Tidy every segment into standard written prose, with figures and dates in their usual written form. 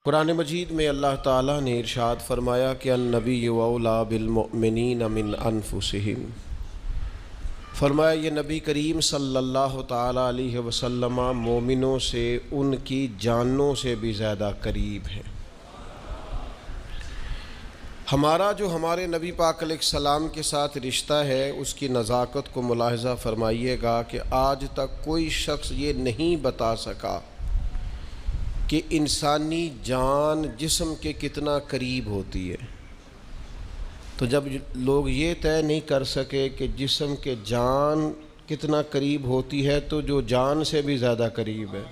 قرآن مجید میں اللہ تعالیٰ نے ارشاد فرمایا کہ النبی اولیٰ بالمؤمنین من انفسہم، فرمایا یہ نبی کریم صلی اللہ تعالیٰ علیہ وسلم مومنوں سے ان کی جانوں سے بھی زیادہ قریب ہیں۔ ہمارا جو ہمارے نبی پاک علیہ السلام کے ساتھ رشتہ ہے اس کی نزاکت کو ملاحظہ فرمائیے گا کہ آج تک کوئی شخص یہ نہیں بتا سکا کہ انسانی جان جسم کے کتنا قریب ہوتی ہے۔ تو جب لوگ یہ طے نہیں کر سکے کہ جسم کے جان کتنا قریب ہوتی ہے تو جو جان سے بھی زیادہ قریب ہے،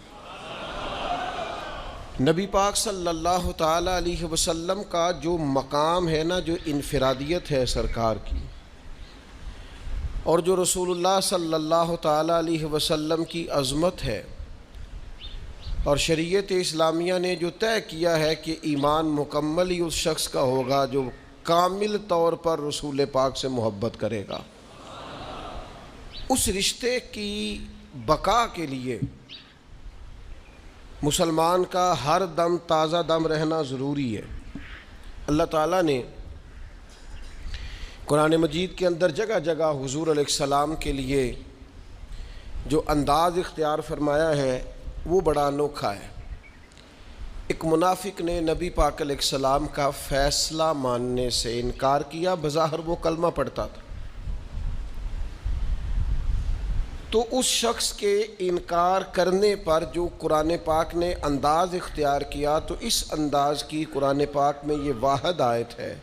نبی پاک صلی اللہ تعالیٰ علیہ وسلم کا جو مقام ہے نا، جو انفرادیت ہے سرکار کی، اور جو رسول اللہ صلی اللہ تعالیٰ علیہ وسلم کی عظمت ہے، اور شریعت اسلامیہ نے جو طے کیا ہے کہ ایمان مکمل ہی اس شخص کا ہوگا جو کامل طور پر رسول پاک سے محبت کرے گا، اس رشتے کی بقا کے لیے مسلمان کا ہر دم تازہ دم رہنا ضروری ہے۔ اللہ تعالیٰ نے قرآن مجید کے اندر جگہ جگہ حضور علیہ السلام کے لیے جو انداز اختیار فرمایا ہے وہ بڑا انوکھا ہے۔ ایک منافق نے نبی پاک علیہ السلام کا فیصلہ ماننے سے انکار کیا، بظاہر وہ کلمہ پڑھتا تھا، تو اس شخص کے انکار کرنے پر جو قرآن پاک نے انداز اختیار کیا، تو اس انداز کی قرآن پاک میں یہ واحد آیت ہے،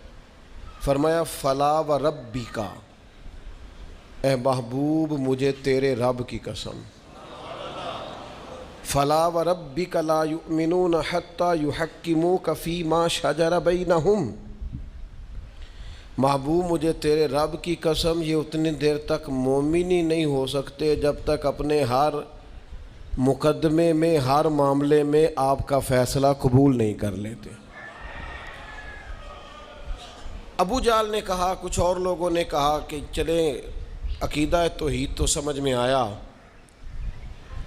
فرمایا فلا و ربک، اے محبوب مجھے تیرے رب کی قسم، فلا وربک لا یؤمنون حتی یحکموک فیما شجر بینہم، محبوب مجھے تیرے رب کی قسم یہ اتنی دیر تک مومن ہی نہیں ہو سکتے جب تک اپنے ہر مقدمے میں، ہر معاملے میں آپ کا فیصلہ قبول نہیں کر لیتے۔ ابو جہل نے کہا، کچھ اور لوگوں نے کہا کہ چلیں عقیدہ توحید تو سمجھ میں آیا،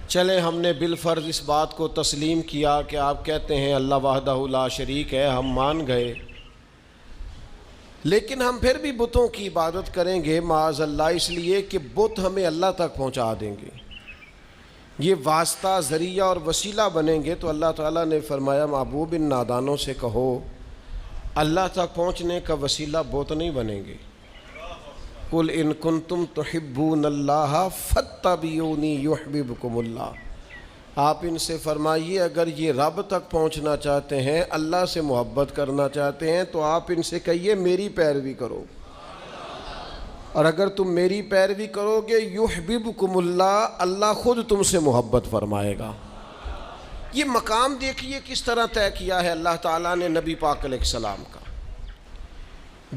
چلے ہم نے بالفرض اس بات کو تسلیم کیا کہ آپ کہتے ہیں اللہ وحدہ لا شریک ہے، ہم مان گئے، لیکن ہم پھر بھی بتوں کی عبادت کریں گے معاذ اللہ، اس لیے کہ بت ہمیں اللہ تک پہنچا دیں گے، یہ واسطہ ذریعہ اور وسیلہ بنیں گے۔ تو اللہ تعالیٰ نے فرمایا محبوب ان نادانوں سے کہو اللہ تک پہنچنے کا وسیلہ بت نہیں بنیں گے، قل ان کنتم تحبون اللہ فاتبعونی یحببکم اللہ، آپ ان سے فرمائیے اگر یہ رب تک پہنچنا چاہتے ہیں، اللہ سے محبت کرنا چاہتے ہیں، تو آپ ان سے کہیے میری پیروی کرو، اور اگر تم میری پیروی کرو گے یحببکم اللہ، اللہ خود تم سے محبت فرمائے گا۔ یہ مقام دیکھیے کس طرح طے کیا ہے اللہ تعالیٰ نے نبی پاک علیہ السلام کا۔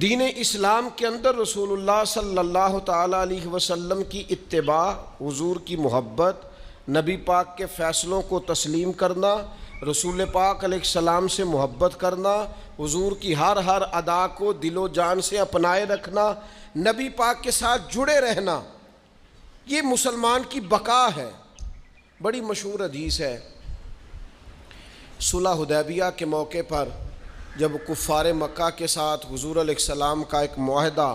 دین اسلام کے اندر رسول اللہ صلی اللہ تعالیٰ علیہ وسلم کی اتباع، حضور کی محبت، نبی پاک کے فیصلوں کو تسلیم کرنا، رسول پاک علیہ السلام سے محبت کرنا، حضور کی ہر ادا کو دل و جان سے اپنائے رکھنا، نبی پاک کے ساتھ جڑے رہنا، یہ مسلمان کی بقا ہے۔ بڑی مشہور حدیث ہے، صلح حدیبیہ کے موقع پر جب کفار مکہ کے ساتھ حضور علیہ السلام کا ایک معاہدہ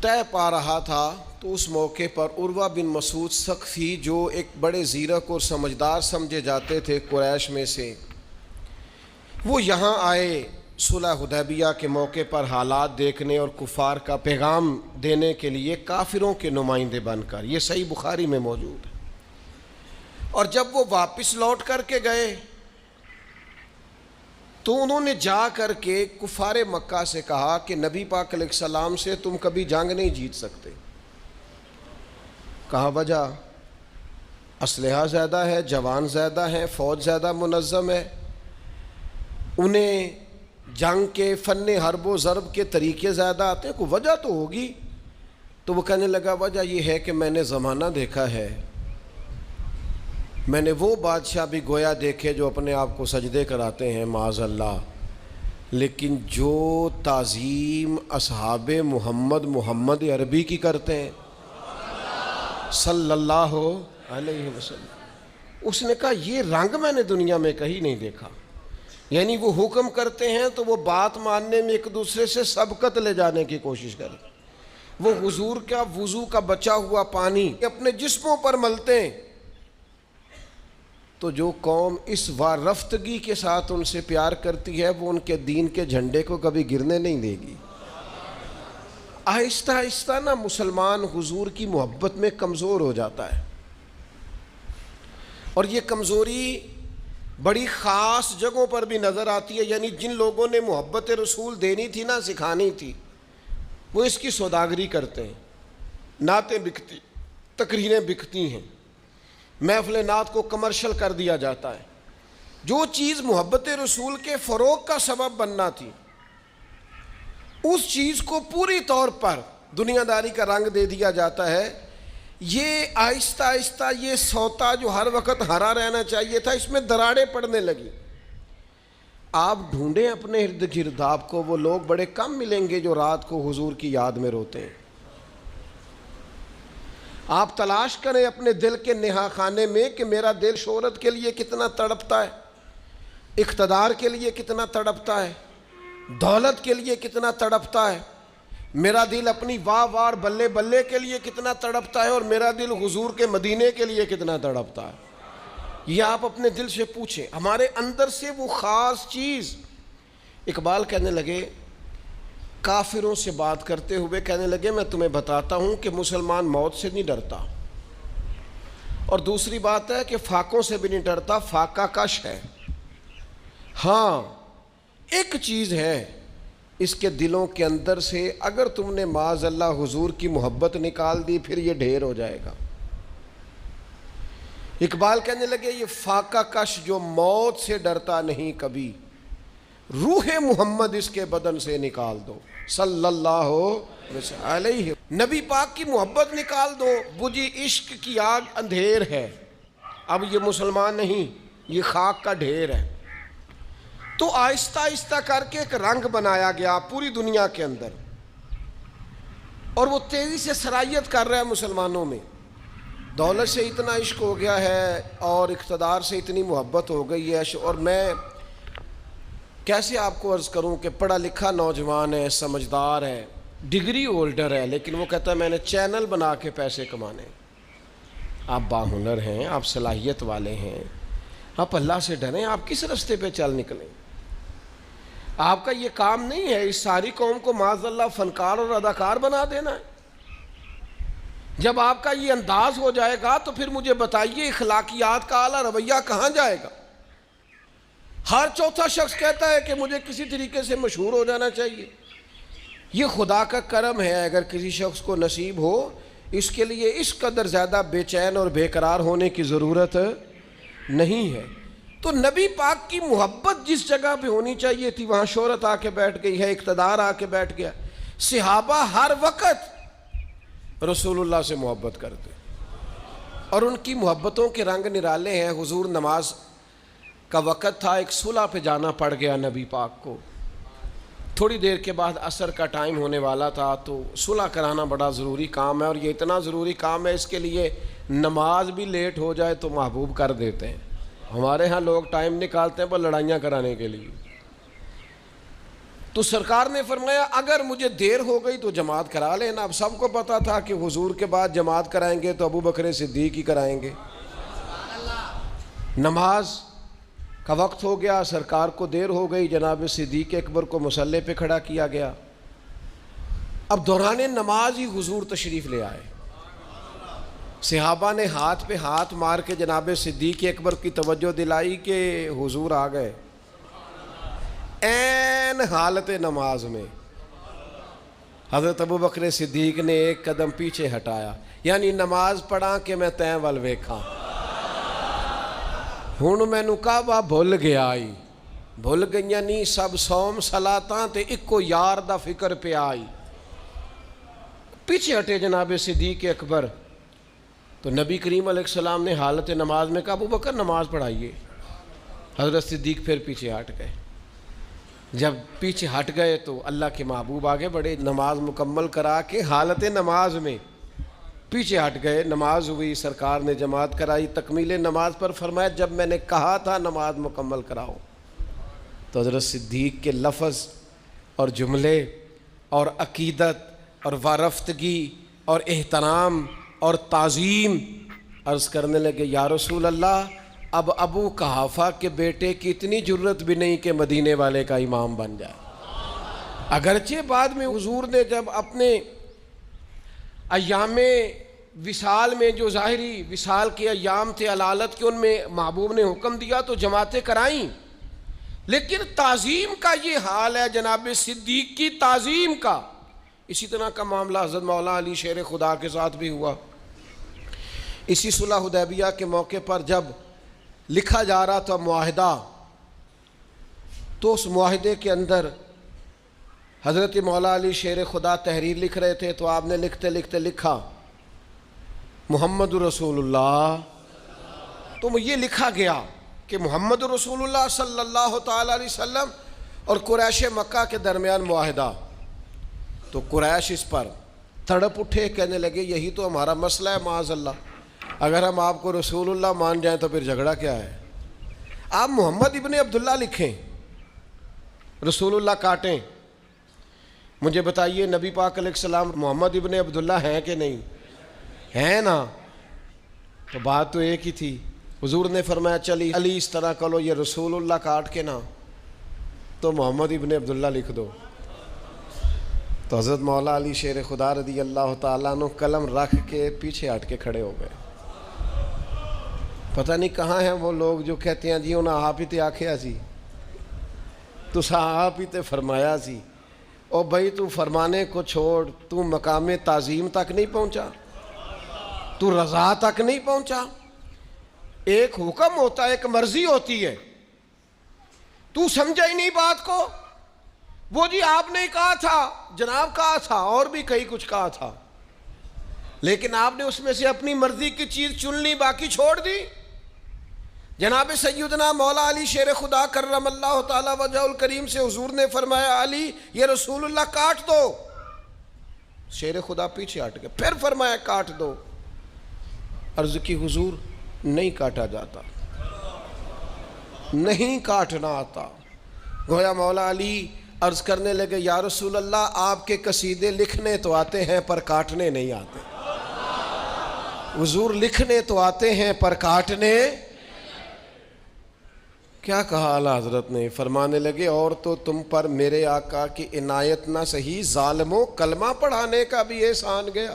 طے پا رہا تھا، تو اس موقع پر عروہ بن مسعود ثقفی جو ایک بڑے زیرک اور سمجھدار سمجھے جاتے تھے قریش میں سے، وہ یہاں آئے صلح حدیبیہ کے موقع پر حالات دیکھنے اور کفار کا پیغام دینے کے لیے کافروں کے نمائندے بن کر، یہ صحیح بخاری میں موجود ہے۔ اور جب وہ واپس لوٹ کر کے گئے تو انہوں نے جا کر کے کفار مکہ سے کہا کہ نبی پاک علیہ السلام سے تم کبھی جنگ نہیں جیت سکتے۔ کہا وجہ؟ اسلحہ زیادہ ہے، جوان زیادہ ہیں، فوج زیادہ منظم ہے، انہیں جنگ کے فن حرب و ضرب کے طریقے زیادہ آتے ہیں، کوئی وجہ تو ہوگی۔ تو وہ کہنے لگا وجہ یہ ہے کہ میں نے زمانہ دیکھا ہے، میں نے وہ بادشاہ بھی گویا دیکھے جو اپنے آپ کو سجدے کراتے ہیں معاذ اللہ، لیکن جو تعظیم اصحاب محمد عربی کی کرتے ہیں صلی اللہ علیہ وسلم، اس نے کہا یہ رنگ میں نے دنیا میں کہیں نہیں دیکھا۔ یعنی وہ حکم کرتے ہیں تو وہ بات ماننے میں ایک دوسرے سے سبقت لے جانے کی کوشش کریں. وہ حضور کا وضو کا بچا ہوا پانی اپنے جسموں پر ملتے ہیں تو جو قوم اس وارفتگی کے ساتھ ان سے پیار کرتی ہے وہ ان کے دین کے جھنڈے کو کبھی گرنے نہیں دے گی. آہستہ آہستہ نا مسلمان حضور کی محبت میں کمزور ہو جاتا ہے، اور یہ کمزوری بڑی خاص جگہوں پر بھی نظر آتی ہے. یعنی جن لوگوں نے محبت رسول دینی تھی نا، سکھانی تھی، وہ اس کی سوداگری کرتے ہیں. نعتیں بکتی، تقریریں بکتی ہیں، محفل نعت کو کمرشل کر دیا جاتا ہے. جو چیز محبت رسول کے فروغ کا سبب بننا تھی اس چیز کو پوری طور پر دنیا داری کا رنگ دے دیا جاتا ہے. یہ آہستہ آہستہ یہ سوتا جو ہر وقت ہرا رہنا چاہیے تھا، اس میں دراڑیں پڑنے لگی. آپ ڈھونڈیں اپنے ارد گرد، آپ کو وہ لوگ بڑے کم ملیں گے جو رات کو حضور کی یاد میں روتے ہیں. آپ تلاش کریں اپنے دل کے نہا خانے میں کہ میرا دل شہرت کے لیے کتنا تڑپتا ہے، اقتدار کے لیے کتنا تڑپتا ہے، دولت کے لیے کتنا تڑپتا ہے. میرا دل اپنی واہ وار بلے بلے کے لیے کتنا تڑپتا ہے، اور میرا دل حضور کے مدینے کے لیے کتنا تڑپتا ہے. یہ آپ اپنے دل سے پوچھیں. ہمارے اندر سے وہ خاص چیز. اقبال کہنے لگے، کافروں سے بات کرتے ہوئے کہنے لگے، میں تمہیں بتاتا ہوں کہ مسلمان موت سے نہیں ڈرتا، اور دوسری بات ہے کہ فاقوں سے بھی نہیں ڈرتا، فاقہ کش ہے. ہاں ایک چیز ہے، اس کے دلوں کے اندر سے اگر تم نے معاذ اللہ حضور کی محبت نکال دی پھر یہ ڈھیر ہو جائے گا. اقبال کہنے لگے، یہ فاقہ کش جو موت سے ڈرتا نہیں کبھی، روح محمد اس کے بدن سے نکال دو صلی اللہ علیہ. نبی پاک کی محبت نکال دو، بجھی عشق کی آگ اندھیر ہے. اب یہ مسلمان نہیں، یہ خاک کا ڈھیر ہے. تو آہستہ آہستہ کر کے ایک رنگ بنایا گیا پوری دنیا کے اندر، اور وہ تیزی سے سرایت کر رہا ہے مسلمانوں میں. دولت سے اتنا عشق ہو گیا ہے اور اقتدار سے اتنی محبت ہو گئی ہے. اور میں کیسے آپ کو عرض کروں کہ پڑھا لکھا نوجوان ہے، سمجھدار ہے، ڈگری ہولڈر ہے، لیکن وہ کہتا ہے میں نے چینل بنا کے پیسے کمانے. آپ باہنر ہیں، آپ صلاحیت والے ہیں، آپ اللہ سے ڈریں، آپ کس راستے پہ چل نکلیں. آپ کا یہ کام نہیں ہے اس ساری قوم کو معاذ اللہ فنکار اور اداکار بنا دینا ہے. جب آپ کا یہ انداز ہو جائے گا تو پھر مجھے بتائیے اخلاقیات کا اعلیٰ رویہ کہاں جائے گا. ہر چوتھا شخص کہتا ہے کہ مجھے کسی طریقے سے مشہور ہو جانا چاہیے. یہ خدا کا کرم ہے اگر کسی شخص کو نصیب ہو. اس کے لیے اس قدر زیادہ بے چین اور بے قرار ہونے کی ضرورت نہیں ہے. تو نبی پاک کی محبت جس جگہ پہ ہونی چاہیے تھی وہاں شہرت آ کے بیٹھ گئی ہے، اقتدار آ کے بیٹھ گیا. صحابہ ہر وقت رسول اللہ سے محبت کرتے اور ان کی محبتوں کے رنگ نرالے ہیں. حضور نماز کا وقت تھا، ایک صلح پہ جانا پڑ گیا نبی پاک کو. تھوڑی دیر کے بعد عصر کا ٹائم ہونے والا تھا، تو صلح کرانا بڑا ضروری کام ہے، اور یہ اتنا ضروری کام ہے اس کے لیے نماز بھی لیٹ ہو جائے تو محبوب کر دیتے ہیں. ہمارے ہاں لوگ ٹائم نکالتے ہیں پر لڑائیاں کرانے کے لیے. تو سرکار نے فرمایا اگر مجھے دیر ہو گئی تو جماعت کرا لینا. اب سب کو پتا تھا کہ حضور کے بعد جماعت کرائیں گے تو ابو بکر صدیق ہی کرائیں گے. نماز کا وقت ہو گیا، سرکار کو دیر ہو گئی، جناب صدیق اکبر کو مصلی پہ کھڑا کیا گیا. اب دوران نماز ہی حضور تشریف لے آئے. صحابہ نے ہاتھ پہ ہاتھ مار کے جناب صدیق اکبر کی توجہ دلائی کہ حضور آ گئے. عین حالت نماز میں حضرت ابو بکر صدیق نے ایک قدم پیچھے ہٹایا، یعنی نماز پڑھا کہ میں تیں ول ویکھاں. ہن مینوں کعبہ بھل گیا آئی، بھل گئیاں نہیں سب صوم صلاتاں تے اکو یار دا فکر پہ آئی. پیچھے ہٹے جناب صدیق اکبر. تو نبی کریم علیہ السلام نے حالت نماز میں کہا ابو بکر نماز پڑھائیے. حضرت صدیق پھر پیچھے ہٹ گئے. جب پیچھے ہٹ گئے تو اللہ کے محبوب آگے بڑے، نماز مکمل کرا کے حالت نماز میں پیچھے ہٹ گئے. نماز ہوئی، سرکار نے جماعت کرائی. تکمیل نماز پر فرمایا جب میں نے کہا تھا نماز مکمل کراؤ تو حضرت صدیق کے لفظ اور جملے اور عقیدت اور وارفتگی اور احترام اور تعظیم، عرض کرنے لگے یا رسول اللہ اب ابو قحافہ کے بیٹے کی اتنی جرت بھی نہیں کہ مدینے والے کا امام بن جائے۔ اگرچہ بعد میں حضور نے جب اپنے ایام وصال میں، جو ظاہری وصال کے ایام تھے علالت کے، ان میں محبوب نے حکم دیا تو جماعتیں کرائیں، لیکن تعظیم کا یہ حال ہے جناب صدیق کی تعظیم کا۔ اسی طرح کا معاملہ حضرت مولا علی شیر خدا کے ساتھ بھی ہوا۔ اسی صلح حدیبیہ کے موقع پر جب لکھا جا رہا تھا معاہدہ، تو اس معاہدے کے اندر حضرت مولا علی شیر خدا تحریر لکھ رہے تھے، تو آپ نے لکھتے لکھتے لکھا محمد رسول اللہ، تو یہ لکھا گیا کہ محمد رسول اللہ صلی اللہ تعالی علیہ وسلم اور قریش مکہ کے درمیان معاہدہ۔ تو قریش اس پر تڑپ اٹھے، کہنے لگے یہی تو ہمارا مسئلہ ہے معاذ اللہ، اگر ہم آپ کو رسول اللہ مان جائیں تو پھر جھگڑا کیا ہے؟ آپ محمد ابن عبداللہ لکھیں، رسول اللہ کاٹیں۔ مجھے بتائیے نبی پاک علیہ السلام محمد ابن عبداللہ ہیں کہ نہیں ہیں؟ نا، تو بات تو ایک ہی تھی۔ حضور نے فرمایا چلی علی اس طرح کرو، یہ رسول اللہ کاٹ کے نا تو محمد ابن عبداللہ لکھ دو۔ تو حضرت مولا علی شیر خدا رضی اللہ تعالیٰ عنہ قلم رکھ کے پیچھے ہٹ کے کھڑے ہو گئے۔ پتہ نہیں کہاں ہیں وہ لوگ جو کہتے ہیں جی انہاں آپ ہی تے آکھیا سی، تسا آپ ہی تے فرمایا سی۔ او بھائی تو فرمانے کو چھوڑ، تو مقام تعظیم تک نہیں پہنچا، تو رضا تک نہیں پہنچا۔ ایک حکم ہوتا ہے، ایک مرضی ہوتی ہے، تو سمجھا ہی نہیں بات کو۔ وہ جی آپ نے کہا تھا، جناب کہا تھا، اور بھی کئی کچھ کہا تھا، لیکن آپ نے اس میں سے اپنی مرضی کی چیز چن لی، باقی چھوڑ دی۔ جناب سیدنا مولا علی شیر خدا کرم اللہ تعالی وجہ الکریم سے حضور نے فرمایا علی یہ رسول اللہ کاٹ دو۔ شیر خدا پیچھے ہٹ گئے، پھر فرمایا کاٹ دو۔ عرض کی حضور نہیں کاٹا جاتا، نہیں کاٹنا آتا۔ گویا مولا علی عرض کرنے لگے یا رسول اللہ آپ کے قصیدے لکھنے تو آتے ہیں پر کاٹنے نہیں آتے۔ حضور لکھنے تو آتے ہیں پر کاٹنے۔ کیا کہا اعلیٰ حضرت نے؟ فرمانے لگے اور تو تم پر میرے آقا کی عنایت نہ سہی، ظالموں کلمہ پڑھانے کا بھی احسان گیا۔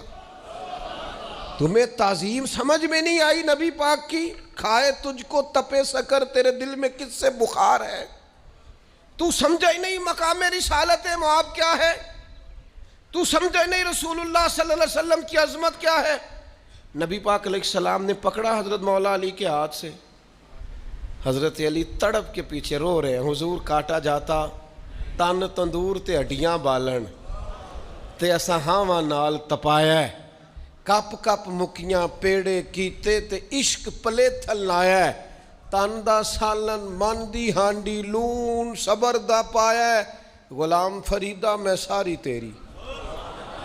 تمہیں تعظیم سمجھ میں نہیں آئی نبی پاک کی؟ کھائے تجھ کو تپے سکر، تیرے دل میں کس سے بخار ہے؟ تو سمجھا ہی نہیں مقام رسالت معاب کیا ہے؟ تو سمجھا ہی نہیں رسول اللہ صلی اللہ علیہ وسلم کی عظمت کیا ہے؟ نبی پاک علیہ السلام نے پکڑا حضرت مولا علی کے ہاتھ سے، حضرت علی تڑپ کے پیچھے رو رہے ہیں۔ حضور کاٹا جاتا تن تندور تے ہڈیاں بالن تے اساں ہاواں نال تپایا ہے، کپ کپ مکیاں پیڑے کیتے تے عشق پلے تھل لایا ہے، تن دا سالن من دی ہانڈی لون صبر دا پایا ہے، غلام فریدہ میں ساری تیری،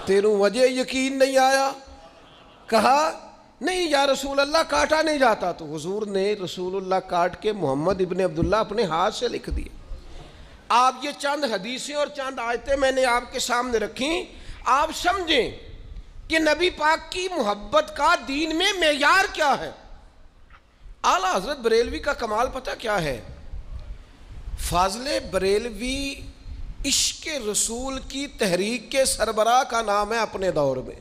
تیروں وجہ یقین نہیں آیا؟ کہا نہیں یا رسول اللہ کاٹا نہیں جاتا۔ تو حضور نے رسول اللہ کاٹ کے محمد ابن عبداللہ اپنے ہاتھ سے لکھ دیے۔ آپ یہ چند حدیثیں اور چند آیتیں میں نے آپ کے سامنے رکھیں، آپ سمجھیں کہ نبی پاک کی محبت کا دین میں معیار کیا ہے۔ اعلیٰ حضرت بریلوی کا کمال پتہ کیا ہے؟ فاضل بریلوی عشق رسول کی تحریک کے سربراہ کا نام ہے اپنے دور میں۔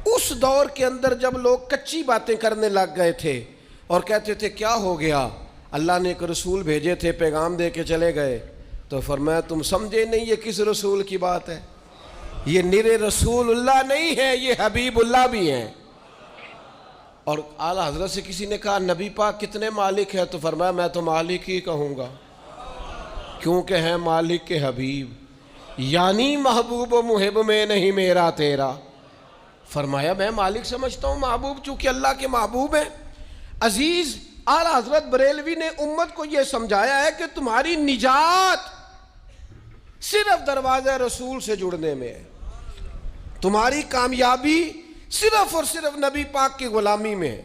اس دور کے اندر جب لوگ کچی باتیں کرنے لگ گئے تھے اور کہتے تھے کیا ہو گیا، اللہ نے ایک رسول بھیجے تھے پیغام دے کے چلے گئے، تو فرمایا تم سمجھے نہیں یہ کس رسول کی بات ہے، یہ نرے رسول اللہ نہیں ہے، یہ حبیب اللہ بھی ہیں۔ اور اعلیٰ حضرت سے کسی نے کہا نبی پاک کتنے مالک ہے؟ تو فرمایا میں تو مالک ہی کہوں گا، کیونکہ ہے مالک کے حبیب، یعنی محبوب و محب میں نہیں میرا تیرا۔ فرمایا میں مالک سمجھتا ہوں محبوب، چونکہ اللہ کے محبوب ہیں۔ عزیز اعلیٰ حضرت بریلوی نے امت کو یہ سمجھایا ہے کہ تمہاری نجات صرف دروازہ رسول سے جڑنے میں ہے، تمہاری کامیابی صرف اور صرف نبی پاک کی غلامی میں ہے۔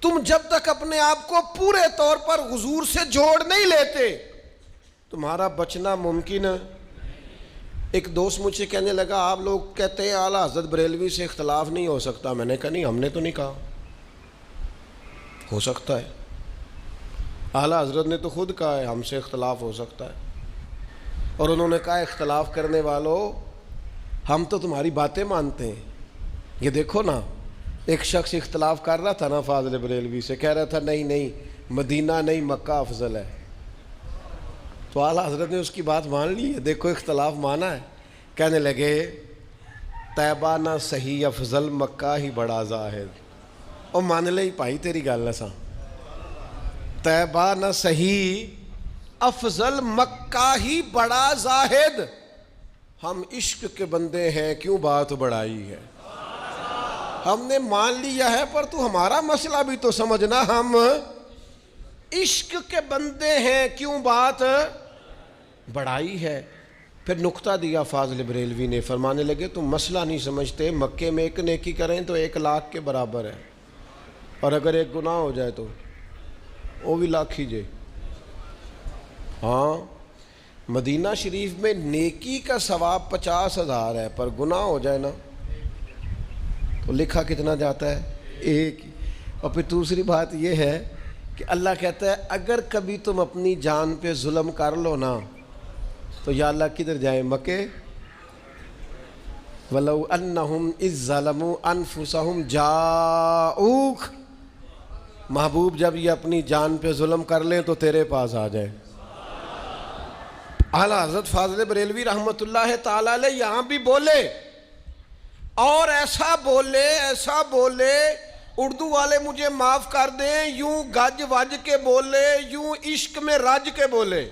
تم جب تک اپنے آپ کو پورے طور پر حضور سے جوڑ نہیں لیتے، تمہارا بچنا ممکن ہے۔ ایک دوست مجھ سے کہنے لگا آپ لوگ کہتے ہیں اعلیٰ حضرت بریلوی سے اختلاف نہیں ہو سکتا۔ میں نے کہا نہیں، ہم نے تو نہیں کہا، ہو سکتا ہے۔ اعلیٰ حضرت نے تو خود کہا ہے ہم سے اختلاف ہو سکتا ہے، اور انہوں نے کہا اختلاف کرنے والوں ہم تو تمہاری باتیں مانتے ہیں۔ یہ دیکھو نا، ایک شخص اختلاف کر رہا تھا نا فاضل بریلوی سے، کہہ رہا تھا نہیں مدینہ نہیں مکہ افضل ہے، تو اعلیٰ حضرت نے اس کی بات مان لی ہے، دیکھو اختلاف مانا ہے۔ کہنے لگے طیبہ نہ صحیح افضل مکہ ہی بڑا زاہد، اور مان لے ہی پائی تیری گل نہ سا، طیبہ نہ صحیح افضل مکہ ہی بڑا زاہد، ہم عشق کے بندے ہیں کیوں بات بڑھائی ہے، ہم نے مان لیا ہے پر تو ہمارا مسئلہ بھی تو سمجھنا، ہم عشق کے بندے ہیں کیوں بات بڑھائی ہے۔ پھر نقطہ دیا فاضل بریلوی نے، فرمانے لگے تم مسئلہ نہیں سمجھتے، مکے میں ایک نیکی کریں تو 1,00,000 کے برابر ہے، اور اگر ایک گناہ ہو جائے تو وہ بھی لاکھ ہی جائے۔ ہاں، مدینہ شریف میں نیکی کا ثواب 50,000 ہے، پر گناہ ہو جائے نا تو لکھا کتنا جاتا ہے؟ ایک ہی۔ اور پھر دوسری بات یہ ہے کہ اللہ کہتا ہے اگر کبھی تم اپنی جان پہ ظلم کر لو نا تو یا اللہ کدھر جائیں؟ مکے۔ وَلَوْ أَنَّهُمْ إِذ ظَّلَمُوا أَنفُسَهُمْ جَاءُوكَ، محبوب جب یہ اپنی جان پہ ظلم کر لیں تو تیرے پاس آ جائیں۔ اعلیٰ حضرت فاضل بریلوی رحمۃ اللہ تعالی علیہ یہاں بھی بولے، اور ایسا بولے اردو والے مجھے معاف کر دیں، یوں گج وج کے بولے، یوں عشق میں رج کے بولے۔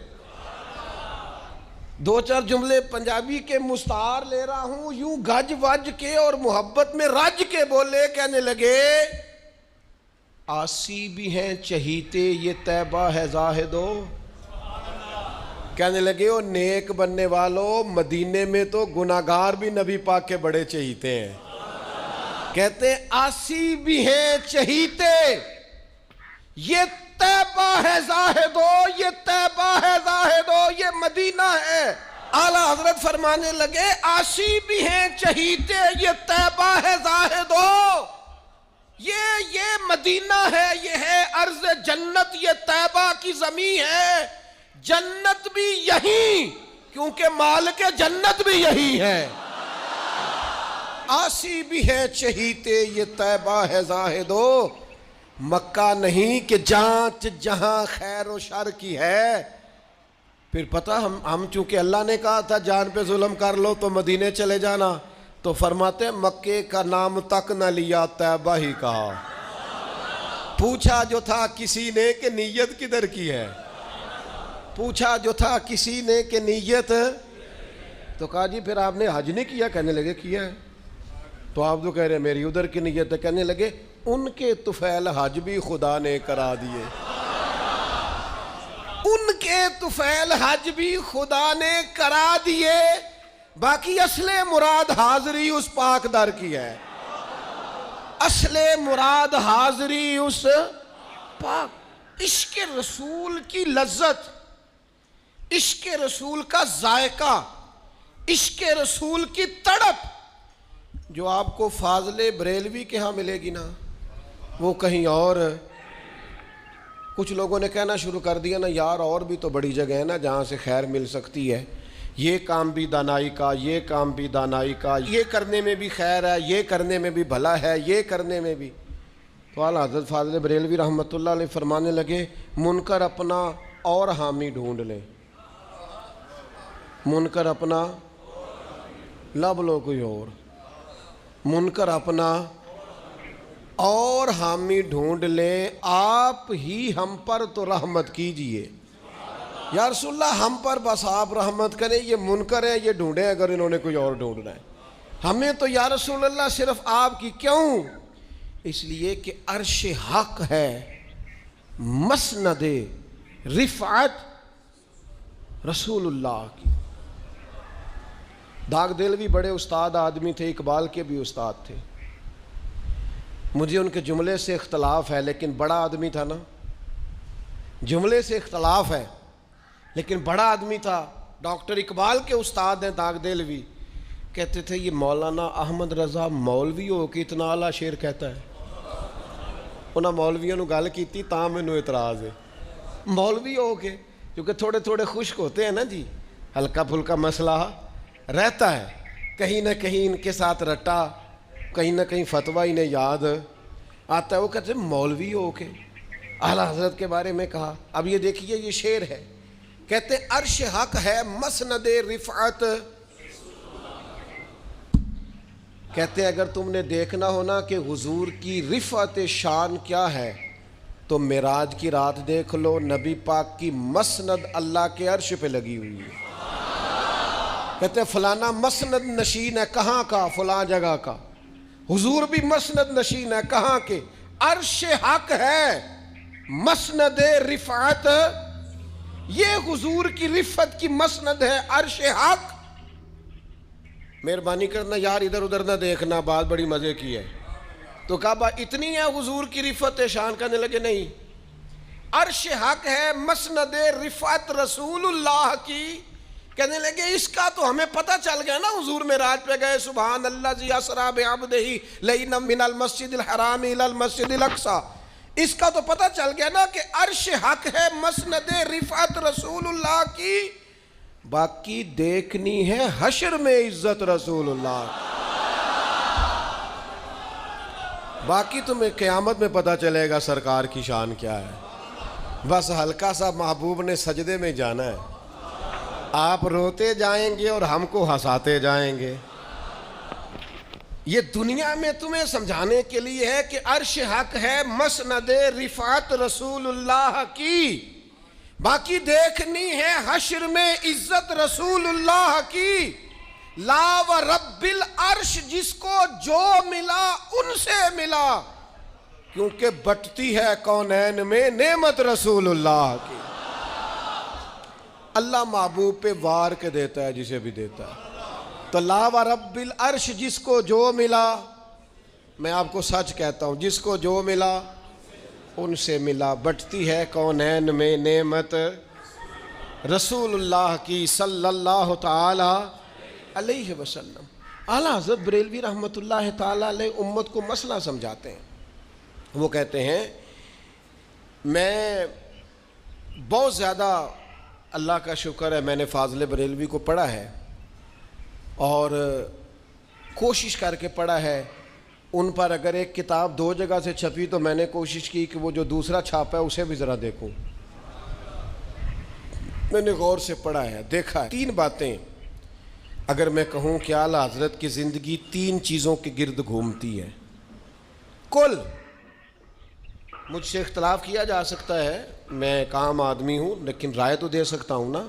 2-4 جملے پنجابی کے مستعار لے رہا ہوں، یوں گج وج کے اور محبت میں رج کے بولے۔ کہنے لگے آسی بھی ہیں چہیتے یہ طیبہ ہے زاہدو، کہنے لگے وہ نیک بننے والوں مدینے میں تو گناہگار بھی نبی پاک کے بڑے چہیتے ہیں۔ کہتے آسی بھی ہیں چہیتے یہ طیبہ ہے زاہدو، یہ طیبہ ہے زاہدو، یہ مدینہ ہے۔ اعلیٰ حضرت فرمانے لگے آسی بھی ہیں چہیتے یہ طیبہ ہے زاہدو، یہ مدینہ ہے، یہ ہے ارض جنت، یہ طیبہ کی زمین ہے، جنت بھی یہی، کیونکہ مالک جنت بھی یہی ہے۔ آسی بھی ہے چہیتے یہ طیبہ ہے زاہدو، مکہ نہیں کہ جانچ جہاں خیر و شر کی ہے۔ پھر پتہ ہم چونکہ اللہ نے کہا تھا جان پہ ظلم کر لو تو مدینے چلے جانا، تو فرماتے ہیں مکے کا نام تک نہ لیا، طیبہ ہی کہا۔ پوچھا جو تھا کسی نے کہ نیت کدھر کی ہے، پوچھا جو تھا کسی نے کہ نیت، تو کہا جی پھر آپ نے حج نہیں کیا؟ کہنے لگے کیا ہے۔ تو آپ تو کہہ رہے ہیں میری ادھر کی نیت ہے۔ کہنے لگے ان کے طفیل حج بھی خدا نے کرا دیے، ان کے طفیل حج بھی خدا نے کرا دیے، باقی اصل مراد حاضری اس پاک در کی ہے، اصل مراد حاضری اس پاک۔ عشق رسول کی لذت، عشق رسول کا ذائقہ، عشق رسول کی تڑپ جو آپ کو فاضل بریلوی کے ہاں ملے گی نا وہ کہیں اور۔ کچھ لوگوں نے کہنا شروع کر دیا نا یار اور بھی تو بڑی جگہ ہے نا جہاں سے خیر مل سکتی ہے، یہ کام بھی دانائی کا، یہ کام بھی دانائی کا، یہ کرنے میں بھی خیر ہے، یہ کرنے میں بھی بھلا ہے، یہ کرنے میں بھی۔ تو اعلیٰ حضرت فاضل بریلوی رحمۃ اللہ علیہ فرمانے لگے منکر اپنا اور حامی ڈھونڈ لیں، منکر اپنا لب لو کوئی اور، منکر اپنا اور حامی ڈھونڈ لیں، آپ ہی ہم پر تو رحمت کیجئے۔ یا رسول اللہ ہم پر بس آپ رحمت کریں، یہ منکر ہے یہ ڈھونڈیں اگر انہوں نے کوئی اور ڈھونڈنا ہے، ہمیں تو یا رسول اللہ صرف آپ کی۔ کیوں؟ اس لیے کہ عرش حق ہے مسند رفعت رسول اللہ کی۔ داغ دلوی بڑے استاد آدمی تھے، اقبال کے بھی استاد تھے، مجھے ان کے جملے سے اختلاف ہے لیکن بڑا آدمی تھا نا، جملے سے اختلاف ہے لیکن بڑا آدمی تھا، ڈاکٹر اقبال کے استاد ہیں داغ دہلوی، کہتے تھے یہ مولانا احمد رضا مولوی ہو کے اتنا اعلیٰ شعر کہتا ہے۔ انہاں مولویوں نے گل کیتی تاں مینوں اعتراض ہے، مولوی ہو کے، کیونکہ تھوڑے تھوڑے خشک ہوتے ہیں نا جی، ہلکا پھلکا مسئلہ رہتا ہے، کہیں نہ کہیں ان کے ساتھ رٹا، کہیں نہ کہیں فتویٰ انہیں یاد آتا ہے، وہ کہتے ہیں مولوی ہو کے اعلیٰ حضرت کے بارے میں کہا۔ اب یہ دیکھیے یہ شعر ہے، کہتے ہیں عرش حق ہے مسند رفعت، کہتے ہیں اگر تم نے دیکھنا ہونا کہ حضور کی رفعت شان کیا ہے تو معراج کی رات دیکھ لو، نبی پاک کی مسند اللہ کے عرش پہ لگی ہوئی ہے۔ کہتے ہیں فلانا مسند نشین ہے، کہاں کا؟ فلاں جگہ کا۔ حضور بھی مسند نشین ہے، کہاں کے؟ عرش حق ہے مسند رفعت، یہ حضور کی رفعت کی مسند ہے عرش حق۔ مہربانی کرنا یار ادھر ادھر نہ دیکھنا، بات بڑی مزے کی ہے۔ تو کہا با اتنی ہے حضور کی رفعت شان؟ کرنے لگے نہیں، عرش حق ہے مسند رفعت رسول اللہ کی۔ کہنے لگے اس کا تو ہمیں پتہ چل گیا نا، حضور معراج پہ گئے، سبحان اللہ ذی اسریٰ بعبدہ لیلا من المسجد الحرام الی المسجد الاقصیٰ، اس کا تو پتہ چل گیا نا کہ عرش حق ہے مسند رفعت رسول اللہ کی، باقی دیکھنی ہے حشر میں عزت رسول اللہ، باقی تمہیں قیامت میں پتہ چلے گا سرکار کی شان کیا ہے۔ بس ہلکا سا محبوب نے سجدے میں جانا ہے، آپ روتے جائیں گے اور ہم کو ہنساتے جائیں گے۔ یہ دنیا میں تمہیں سمجھانے کے لیے ہے کہ عرش حق ہے مسند رفعت رسول اللہ کی، باقی دیکھنی ہے حشر میں عزت رسول اللہ کی۔ لا و رب العرش، جس کو جو ملا ان سے ملا، کیونکہ بٹتی ہے کونین میں نعمت رسول اللہ کی۔ اللہ محبوب پہ وار کے دیتا ہے جسے بھی دیتا ہے، تو لا و رب العرش، جس کو جو ملا، میں آپ کو سچ کہتا ہوں، جس کو جو ملا ان سے ملا، بٹتی ہے کونین میں نعمت رسول اللہ کی صلی اللہ تعالی علیہ وسلم۔ اعلیٰ حضرت بریلوی رحمۃ اللہ تعالی علیہ امت کو مسئلہ سمجھاتے ہیں، وہ کہتے ہیں میں بہت زیادہ، اللہ کا شکر ہے میں نے فاضل بریلوی کو پڑھا ہے اور کوشش کر کے پڑھا ہے، ان پر اگر ایک کتاب 2 جگہ سے چھپی تو میں نے کوشش کی کہ وہ جو دوسرا چھاپا ہے اسے بھی ذرا دیکھوں، میں نے غور سے پڑھا ہے، دیکھا ہے۔ 3 باتیں اگر میں کہوں کہ اعلیٰ حضرت کی زندگی 3 چیزوں کے گرد گھومتی ہے، کل مجھ سے اختلاف کیا جا سکتا ہے، میں ایک عام آدمی ہوں لیکن رائے تو دے سکتا ہوں نا،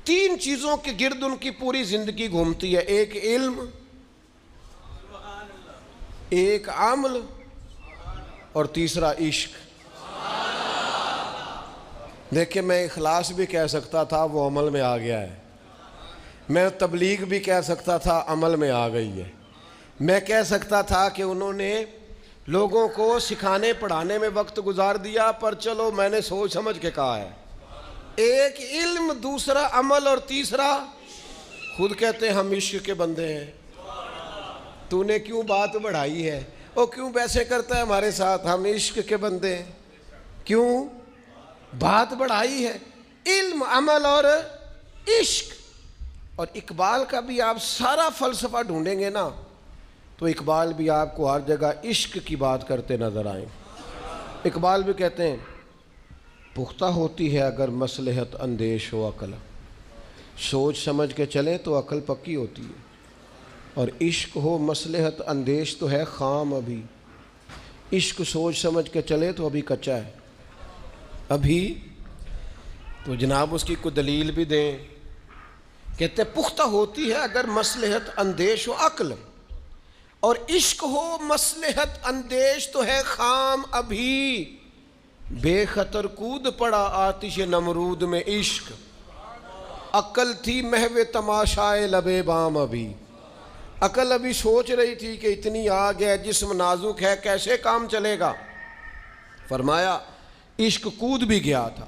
3 چیزوں کے گرد ان کی پوری زندگی گھومتی ہے، ایک علم، ایک عمل، اور تیسرا عشق۔ دیکھیں میں اخلاص بھی کہہ سکتا تھا، وہ عمل میں آ گیا ہے، میں تبلیغ بھی کہہ سکتا تھا، عمل میں آ گئی ہے، میں کہہ سکتا تھا کہ انہوں نے لوگوں کو سکھانے پڑھانے میں وقت گزار دیا، پر چلو میں نے سوچ سمجھ کے کہا ہے، ایک علم، دوسرا عمل، اور تیسرا خود کہتے ہیں ہم عشق کے بندے ہیں۔ تو نے کیوں بات بڑھائی ہے، وہ کیوں ویسے کرتا ہے ہمارے ساتھ، ہم عشق کے بندے ہیں، کیوں بات بڑھائی ہے؟ علم، عمل اور عشق۔ اور اقبال کا بھی آپ سارا فلسفہ ڈھونڈیں گے نا تو اقبال بھی آپ کو ہر جگہ عشق کی بات کرتے نظر آئیں۔ اقبال بھی کہتے ہیں پختہ ہوتی ہے اگر مصلحت اندیش ہو عقل، سوچ سمجھ کے چلیں تو عقل پکی ہوتی ہے، اور عشق ہو مصلحت اندیش تو ہے خام ابھی، عشق سوچ سمجھ کے چلے تو ابھی کچا ہے، ابھی تو جناب اس کی کوئی دلیل بھی دیں۔ کہتے ہیں پختہ ہوتی ہے اگر مصلحت اندیش ہو عقل، اور عشق ہو مصلحت اندیش تو ہے خام ابھی، بے خطر کود پڑا آتش نمرود میں عشق، عقل تھی محو تماشائے لبے بام ابھی، عقل ابھی سوچ رہی تھی کہ اتنی آگ ہے، جسم نازک ہے، کیسے کام چلے گا؟ فرمایا عشق کود بھی گیا تھا،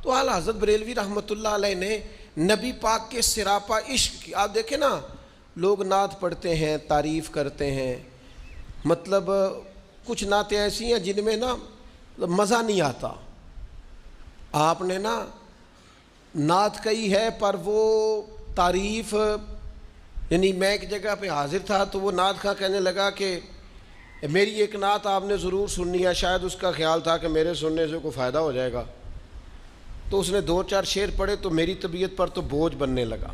تو اعلیٰ حضرت بریلوی رحمۃ اللہ علیہ نے نبی پاک کے سراپا عشق کی، آپ دیکھیں نا لوگ نعت پڑھتے ہیں، تعریف کرتے ہیں، مطلب کچھ نعتیں ایسی ہیں جن میں نا مزہ نہیں آتا. آپ نے نا نعت کہی ہے پر وہ تعریف، یعنی میں ایک جگہ پہ حاضر تھا تو وہ نعت خواں کہنے لگا کہ میری ایک نعت آپ نے ضرور سننی ہے، شاید اس کا خیال تھا کہ میرے سننے سے کوئی فائدہ ہو جائے گا. تو اس نے 2-4 شعر پڑھے تو میری طبیعت پر تو بوجھ بننے لگا.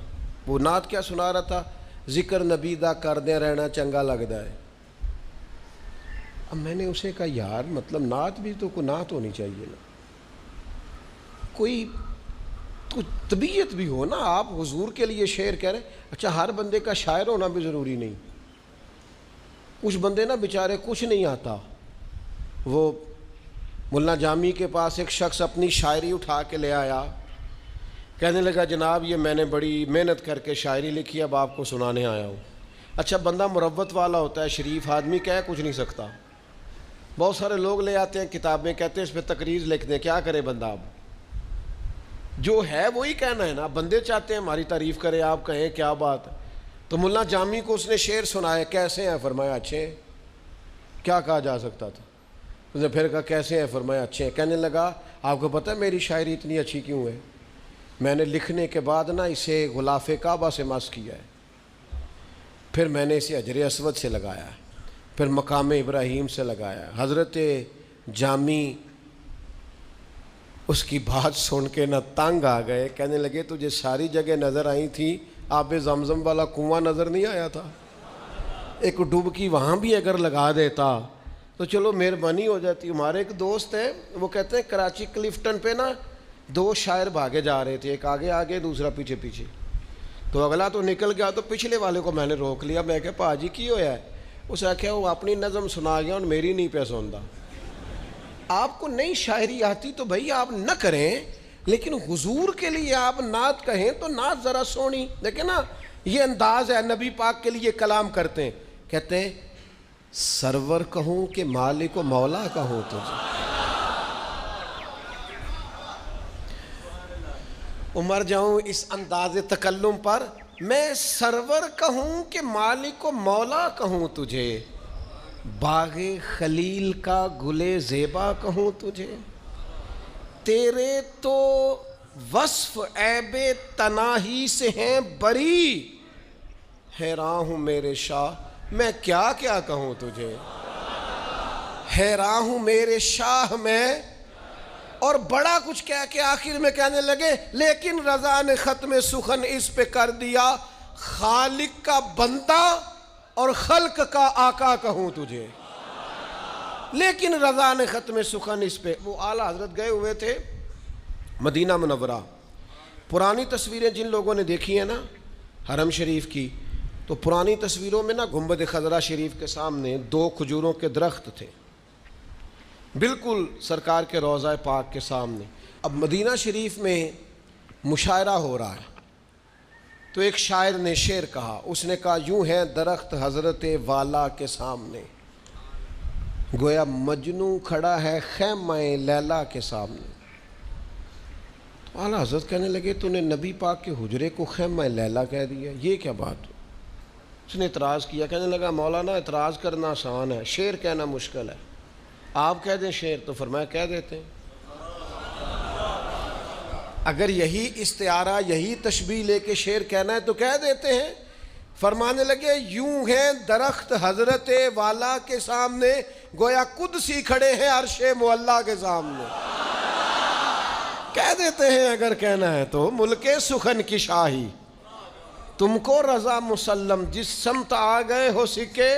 وہ نعت کیا سنا رہا تھا؟ ذکر نبی دا کردے رہنا چنگا لگتا ہے. اب میں نے اسے کہا یار مطلب نعت بھی تو کوئی نعت ہونی چاہیے نا، کوئی طبیعت بھی ہو نا. آپ حضور کے لیے شعر کہہ رہے ہیں. اچھا ہر بندے کا شاعر ہونا بھی ضروری نہیں. کچھ بندے نا بیچارے کچھ نہیں آتا. وہ ملا جامی کے پاس ایک شخص اپنی شاعری اٹھا کے لے آیا، کہنے لگا جناب یہ میں نے بڑی محنت کر کے شاعری لکھی، اب آپ کو سنانے آیا ہوں. اچھا بندہ مروت والا ہوتا ہے، شریف آدمی، کہہ کچھ نہیں سکتا. بہت سارے لوگ لے آتے ہیں کتابیں، کہتے ہیں اس پہ تقریر لکھ دیں. کیا کرے بندہ؟ اب جو ہے وہی کہنا ہے نا. بندے چاہتے ہیں ہماری تعریف کرے، آپ کہیں کیا بات. تو ملا جامی کو اس نے شعر سنائے. کیسے ہیں؟ فرمایا اچھے ہیں. کیا کہا جا سکتا تھا؟ اس نے پھر کہا کیسے ہیں؟ فرمایا اچھے ہیں. کہنے لگا آپ کو پتہ ہے میری شاعری اتنی اچھی کیوں ہے؟ میں نے لکھنے کے بعد نا اسے غلاف کعبہ سے مس کیا ہے، پھر میں نے اسے حجر اسود سے لگایا، پھر مقام ابراہیم سے لگایا. حضرت جامی اس کی بات سن کے نہ تنگ آ گئے. کہنے لگے تجھے ساری جگہ نظر آئی تھی، آب زمزم والا کنواں نظر نہیں آیا تھا؟ ایک ڈبکی وہاں بھی اگر لگا دیتا تو چلو مہربانی ہو جاتی. ہمارے ایک دوست ہیں، وہ کہتے ہیں کراچی کلفٹن پہ نا 2 شاعر بھاگے جا رہے تھے، ایک آگے آگے دوسرا پیچھے پیچھے. تو اگلا تو نکل گیا تو پچھلے والے کو میں نے روک لیا. میں کہا پا جی کی ہویا ہے؟ اسے آخیا وہ اپنی نظم سنا گیا اور میری نہیں پہ سنتا. آپ کو نئی شاعری آتی تو بھائی آپ نہ کریں، لیکن حضور کے لیے آپ نعت کہیں تو نعت ذرا سونی. دیکھیں نا یہ انداز ہے، نبی پاک کے لیے کلام کرتے ہیں. کہتے ہیں سرور کہوں کہ مالک و مولا کہوں تجھے. عمر جاؤں اس انداز تکلم پر، میں سرور کہوں کہ مالک و مولا کہوں تجھے، باغ خلیل کا گلے زیبا کہوں تجھے. تیرے تو وصف عیب تناہی سے ہیں بری، حیران ہوں میرے شاہ میں کیا کیا کہوں تجھے. حیران ہوں میرے شاہ میں، اور بڑا کچھ کہہ کے آخر میں کہنے لگے لیکن رضا نے ختم سخن اس پہ کر دیا، خالق کا بندہ اور خلق کا آقا کہوں تجھے. لیکن رضا نے ختم سخن اس پہ. وہ اعلیٰ حضرت گئے ہوئے تھے مدینہ منورہ. پرانی تصویریں جن لوگوں نے دیکھی ہیں نا حرم شریف کی، تو پرانی تصویروں میں نا گنبد خضرا شریف کے سامنے 2 کھجوروں کے درخت تھے، بالکل سرکار کے روضہ پاک کے سامنے. اب مدینہ شریف میں مشاعرہ ہو رہا ہے تو ایک شاعر نے شعر کہا. اس نے کہا یوں ہے درخت حضرت والا کے سامنے، گویا مجنوں کھڑا ہے خیمہ لیلا کے سامنے. تو اعلیٰ حضرت کہنے لگے تو نے نبی پاک کے حجرے کو خیمہ لیلا کہہ دیا، یہ کیا بات؟ اس نے اعتراض کیا. کہنے لگا مولانا اعتراض کرنا آسان ہے، شعر کہنا مشکل ہے. آپ کہہ دیں شعر تو فرمایا کہہ دیتے ہیں. اگر یہی استعارہ یہی تشبیہ لے کے شعر کہنا ہے تو کہہ دیتے ہیں. فرمانے لگے یوں ہے درخت حضرت والا کے سامنے، گویا قدسی کھڑے ہیں عرش معلیٰ کے سامنے. کہہ دیتے ہیں اگر کہنا ہے تو. ملک سخن کی شاہی تم کو رضا مسلم، جس سمت آ گئے ہو سکے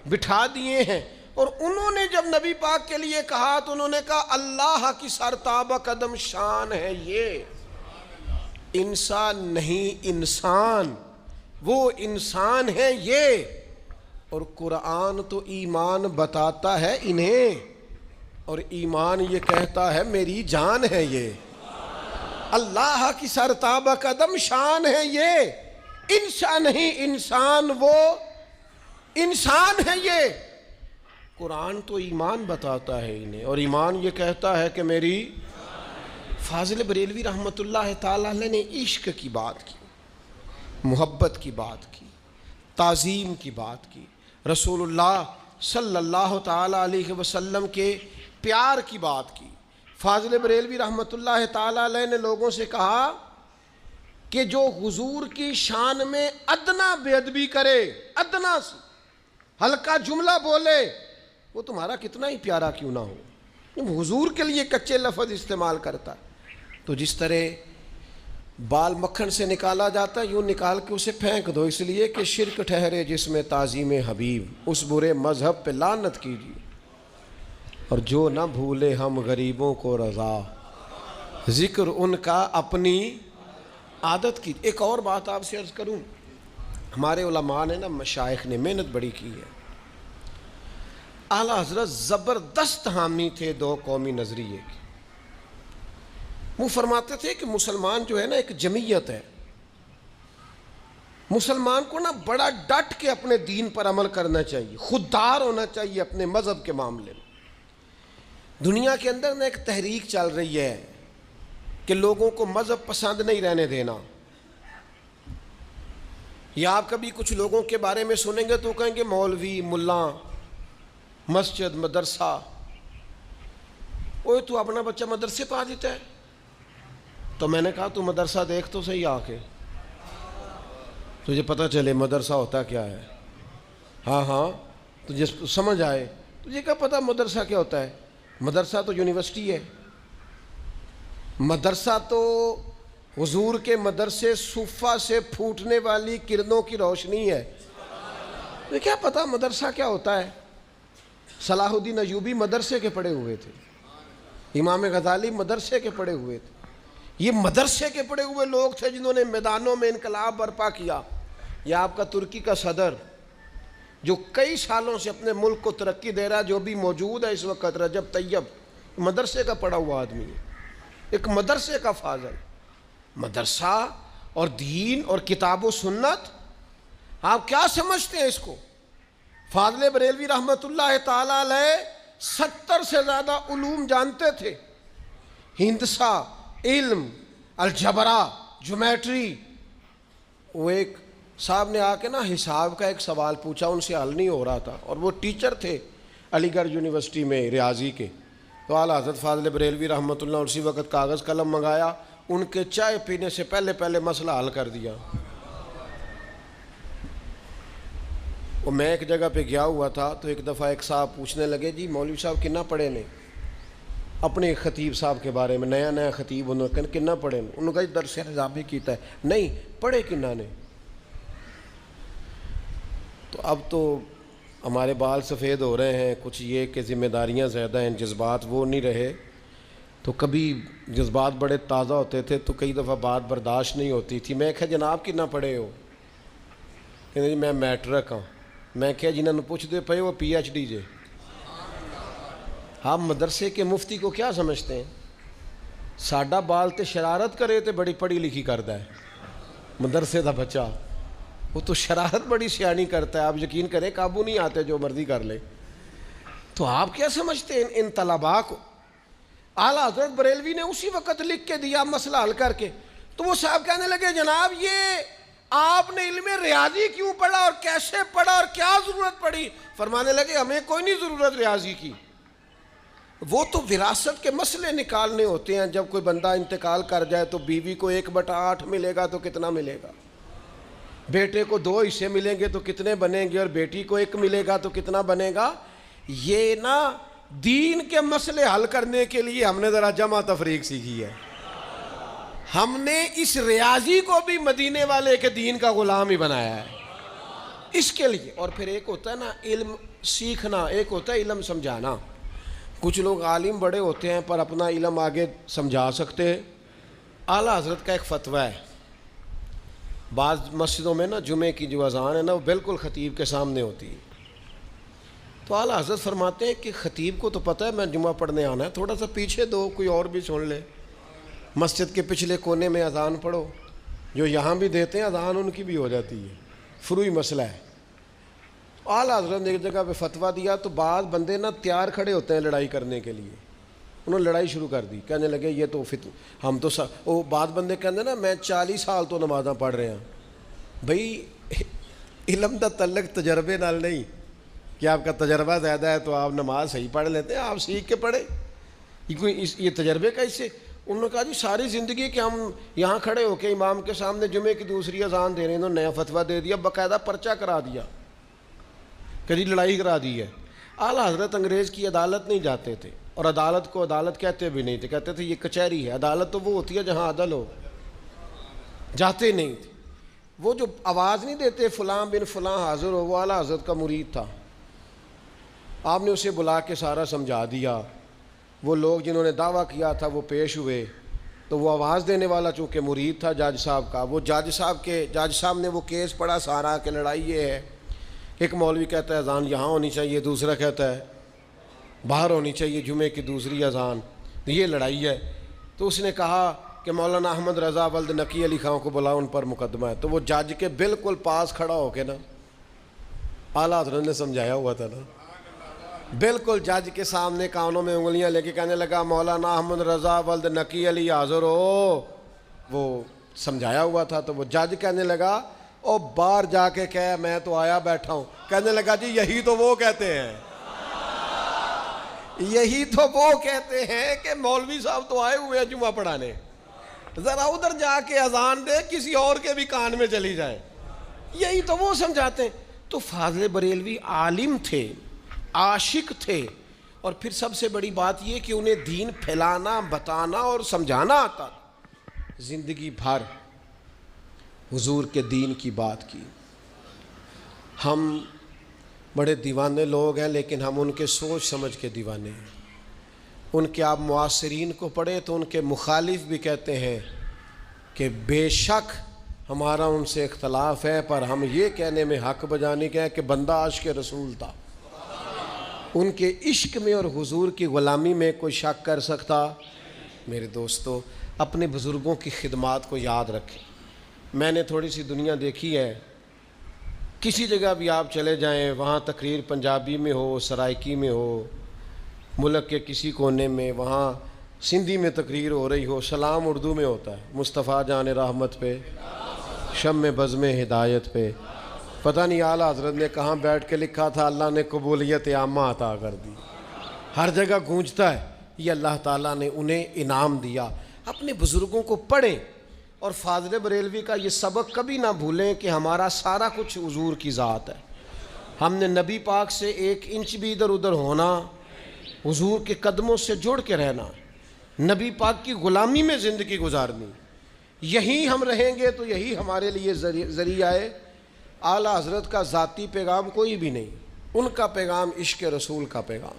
بٹھا دیے ہیں. اور انہوں نے جب نبی پاک کے لیے کہا تو انہوں نے کہا اللہ کی سرتاب قدم شان ہے یہ. انسان نہیں انسان، وہ انسان ہے یہ. اور قرآن تو ایمان بتاتا ہے انہیں، اور ایمان یہ کہتا ہے میری جان ہے یہ. اللہ کی سرتاب قدم شان ہے یہ. انسان نہیں انسان، وہ انسان ہے یہ. قرآن تو ایمان بتاتا ہے انہیں، اور ایمان یہ کہتا ہے کہ میری. فاضل بریلوی رحمۃ اللہ تعالیٰ علیہ نے عشق کی بات کی، محبت کی بات کی، تعظیم کی بات کی، رسول اللہ صلی اللہ تعالیٰ علیہ وسلم کے پیار کی بات کی۔ فاضل بریلوی رحمۃ اللہ تعالیٰ علیہ نے لوگوں سے کہا کہ جو حضور کی شان میں ادنا بے ادبی کرے، ادنا سے ہلکا جملہ بولے، وہ تمہارا کتنا ہی پیارا کیوں نہ ہو، حضور کے لیے کچے لفظ استعمال کرتا ہے۔ تو جس طرح بال مکھن سے نکالا جاتا ہے، یوں نکال کے اسے پھینک دو، اس لیے کہ شرک ٹھہرے جس میں تعظیم حبیب، اس برے مذہب پہ لعنت کیجیے۔ اور جو نہ بھولے ہم غریبوں کو رضا، ذکر ان کا اپنی عادت کی۔ ایک اور بات آپ سے عرض کروں، ہمارے علماء نے مشائخ نے محنت بڑی کی ہے۔ اعلیٰ حضرت زبردست حامی تھے دو قومی نظریے کے۔ وہ فرماتے تھے کہ مسلمان جو ہے ایک جمعیت ہے، مسلمان کو بڑا ڈٹ کے اپنے دین پر عمل کرنا چاہیے، خوددار ہونا چاہیے اپنے مذہب کے معاملے میں۔ دنیا کے اندر ایک تحریک چل رہی ہے کہ لوگوں کو مذہب پسند نہیں رہنے دینا۔ یا آپ کبھی کچھ لوگوں کے بارے میں سنیں گے تو کہیں گے مولوی، ملا، مسجد، مدرسہ، اوہ تو اپنا بچہ مدرسے پا دیتا ہے۔ تو میں نے کہا تو مدرسہ دیکھ تو صحیح آ کے، تجھے پتہ چلے مدرسہ ہوتا کیا ہے۔ ہاں تجھے سمجھ آئے، تجھے کیا پتہ مدرسہ کیا ہوتا ہے؟ مدرسہ تو یونیورسٹی ہے، مدرسہ تو حضور کے مدرسے صفہ سے پھوٹنے والی کرنوں کی روشنی ہے۔ تجھے کیا پتہ مدرسہ کیا ہوتا ہے؟ صلاح الدین ایوبی مدرسے کے پڑھے ہوئے تھے، امام غزالی مدرسے کے پڑھے ہوئے تھے۔ یہ مدرسے کے پڑھے ہوئے لوگ تھے جنہوں نے میدانوں میں انقلاب برپا کیا۔ یا آپ کا ترکی کا صدر جو کئی سالوں سے اپنے ملک کو ترقی دے رہا ہے، جو بھی موجود ہے اس وقت، رجب طیب، مدرسے کا پڑھا ہوا آدمی ہے، ایک مدرسے کا فاضل۔ مدرسہ اور دین اور کتاب و سنت، آپ کیا سمجھتے ہیں اس کو؟ فاضل بریلوی رحمۃ اللہ تعالیٰ علیہ 70 سے زیادہ علوم جانتے تھے، ہندسہ، علم، الجبرا، جیومیٹری۔ وہ ایک صاحب نے آ کے حساب کا ایک سوال پوچھا، ان سے حل نہیں ہو رہا تھا، اور وہ ٹیچر تھے علی گڑھ یونیورسٹی میں ریاضی کے۔ تو اعلیٰ حضرت فاضل بریلوی رحمۃ اللہ اسی وقت کاغذ قلم منگایا، ان کے چائے پینے سے پہلے مسئلہ حل کر دیا۔ اور میں ایک جگہ پہ گیا ہوا تھا تو ایک دفعہ ایک صاحب پوچھنے لگے، جی مولوی صاحب کنا پڑھے نے؟ اپنے خطیب صاحب کے بارے میں، نیا خطیب، انہوں نے کنا پڑھے نے؟ انہوں نے کہا درس نظامی کیتا ہے۔ نہیں، پڑھے کنا نے؟ تو اب تو ہمارے بال سفید ہو رہے ہیں، کچھ یہ کہ ذمہ داریاں زیادہ ہیں، جذبات وہ نہیں رہے، تو کبھی جذبات بڑے تازہ ہوتے تھے تو کئی دفعہ بات برداشت نہیں ہوتی تھی۔ میں کہا جناب کنا پڑھے ہو؟ کہتے جی میں میٹرک ہاں۔ میں کہا جنہوں نے پوچھ دے پے وہ پی ایچ ڈی جے۔ آپ مدرسے کے مفتی کو کیا سمجھتے ہیں؟ ساڈا بال تے شرارت کرے تے بڑی پڑھی لکھی کرتا ہے، مدرسے دا بچہ وہ تو شرارت بڑی سیانی کرتا ہے، آپ یقین کریں قابو نہیں آتے، جو مرضی کر لے۔ تو آپ کیا سمجھتے ہیں ان طلباء کو؟ اعلیٰ حضرت بریلوی نے اسی وقت لکھ کے دیا مسئلہ حل کر کے۔ تو وہ صاحب کہنے لگے جناب یہ آپ نے علم ریاضی کیوں پڑھا اور کیسے پڑھا اور کیا ضرورت پڑی؟ فرمانے لگے ہمیں کوئی نہیں ضرورت ریاضی کی، وہ تو وراثت کے مسئلے نکالنے ہوتے ہیں۔ جب کوئی بندہ انتقال کر جائے تو بیوی کو 1/8 ملے گا تو کتنا ملے گا، بیٹے کو 2 حصے ملیں گے تو کتنے بنیں گے، اور بیٹی کو 1 ملے گا تو کتنا بنے گا۔ یہ دین کے مسئلے حل کرنے کے لیے ہم نے ذرا جمع تفریق سیکھی ہے۔ ہم نے اس ریاضی کو بھی مدینے والے کے دین کا غلام ہی بنایا ہے اس کے لیے۔ اور پھر ایک ہوتا ہے علم سیکھنا، ایک ہوتا ہے علم سمجھانا۔ کچھ لوگ عالم بڑے ہوتے ہیں پر اپنا علم آگے سمجھا سکتے ہیں۔ اعلیٰ حضرت کا ایک فتویٰ ہے، بعض مسجدوں میں جمعے کی جو اذان ہے وہ بالکل خطیب کے سامنے ہوتی ہے۔ تو اعلیٰ حضرت فرماتے ہیں کہ خطیب کو تو پتہ ہے میں جمعہ پڑھنے آنا ہے، تھوڑا سا پیچھے دو، کوئی اور بھی سن لے، مسجد کے پچھلے کونے میں اذان پڑھو۔ جو یہاں بھی دیتے ہیں اذان ان کی بھی ہو جاتی ہے، فروئی مسئلہ ہے۔ اعلیٰ حضرت نے ایک جگہ پہ فتویٰ دیا تو بعض بندے تیار کھڑے ہوتے ہیں لڑائی کرنے کے لیے، انہوں نے لڑائی شروع کر دی، کہنے لگے یہ تو ہم تو وہ بعد بندے کہتے نا میں 40 سال تو نمازاں پڑھ رہے ہیں۔ بھئی علم دا تعلق تجربے نال نہیں کہ آپ کا تجربہ زیادہ ہے تو آپ نماز صحیح پڑھ لیتے ہیں، آپ سیکھ کے پڑھے، یہ تجربے کا اس سے۔ انہوں نے کہا جی ساری زندگی کہ ہم یہاں کھڑے ہو کے امام کے سامنے جمعے کی دوسری اذان دے رہے ہیں، انہوں نے نیا فتویٰ دے دیا، باقاعدہ پرچہ کرا دیا کہ جی لڑائی کرا دی ہے۔ اعلیٰ حضرت انگریز کی عدالت نہیں جاتے تھے، اور عدالت کو عدالت کہتے بھی نہیں تھے، کہتے تھے یہ کچہری ہے، عدالت تو وہ ہوتی ہے جہاں عدل ہو، جاتے نہیں تھے۔ وہ جو آواز نہیں دیتے فلاں بن فلاں حاضر ہو، وہ اعلیٰ حضرت کا مرید تھا، آپ نے اسے بلا کے سارا سمجھا دیا۔ وہ لوگ جنہوں نے دعویٰ کیا تھا وہ پیش ہوئے، تو وہ آواز دینے والا چونکہ مرید تھا جج صاحب کا، وہ جج صاحب نے وہ کیس پڑھا سارا کہ لڑائی یہ ہے، ایک مولوی کہتا ہے اذان یہاں ہونی چاہیے، دوسرا کہتا ہے باہر ہونی چاہیے جمعے کی دوسری اذان، یہ لڑائی ہے۔ تو اس نے کہا کہ مولانا احمد رضا ولد نقی علی خان کو بلا، ان پر مقدمہ ہے۔ تو وہ جج کے بالکل پاس کھڑا ہو کے نا، اعلیٰ حضرت نے سمجھایا ہوا تھا نا، بالکل جج کے سامنے کانوں میں انگلیاں لے کے کہنے لگا مولانا احمد رضا ولد نقی علی حاضر ہو، وہ سمجھایا ہوا تھا۔ تو وہ جج کہنے لگا او باہر جا کے کہہ میں تو آیا بیٹھا ہوں۔ کہنے لگا جی یہی تو وہ کہتے ہیں، یہی تو وہ کہتے ہیں کہ مولوی صاحب تو آئے ہوئے ہیں جمعہ پڑھانے، ذرا ادھر جا کے اذان دے کسی اور کے بھی کان میں چلی جائے، یہی تو وہ سمجھاتے ہیں۔ تو فاضل بریلوی عالم تھے، عاشق تھے، اور پھر سب سے بڑی بات یہ کہ انہیں دین پھیلانا، بتانا اور سمجھانا آتا، زندگی بھر حضور کے دین کی بات کی۔ ہم بڑے دیوانے لوگ ہیں، لیکن ہم ان کے سوچ سمجھ کے دیوانے ہیں۔ ان کے آپ معاصرین کو پڑھیں تو ان کے مخالف بھی کہتے ہیں کہ بے شک ہمارا ان سے اختلاف ہے، پر ہم یہ کہنے میں حق بجانے کے ہیں کہ بندہ عاشق رسول تھا۔ ان کے عشق میں اور حضور کی غلامی میں کوئی شک کر سکتا؟ میرے دوستو اپنے بزرگوں کی خدمات کو یاد رکھیں۔ میں نے تھوڑی سی دنیا دیکھی ہے، کسی جگہ بھی آپ چلے جائیں، وہاں تقریر پنجابی میں ہو، سرائکی میں ہو، ملک کے کسی کونے میں، وہاں سندھی میں تقریر ہو رہی ہو، سلام اردو میں ہوتا ہے، مصطفیٰ جان رحمت پہ، شم بزم ہدایت پہ۔ پتہ نہیں اعلیٰ حضرت نے کہاں بیٹھ کے لکھا تھا، اللہ نے قبولیت عامہ عطا کر دی، ہر جگہ گونجتا ہے، یہ اللہ تعالیٰ نے انہیں انعام دیا۔ اپنے بزرگوں کو پڑھیں، اور فاضل بریلوی کا یہ سبق کبھی نہ بھولیں کہ ہمارا سارا کچھ حضور کی ذات ہے۔ ہم نے نبی پاک سے 1 انچ بھی ادھر ادھر ہونا، حضور کے قدموں سے جڑ کے رہنا، نبی پاک کی غلامی میں زندگی گزارنی، یہی ہم رہیں گے تو یہی ہمارے لیے ذریعہ ہے۔ اعلیٰ حضرت کا ذاتی پیغام کوئی بھی نہیں، ان کا پیغام عشق رسول کا پیغام،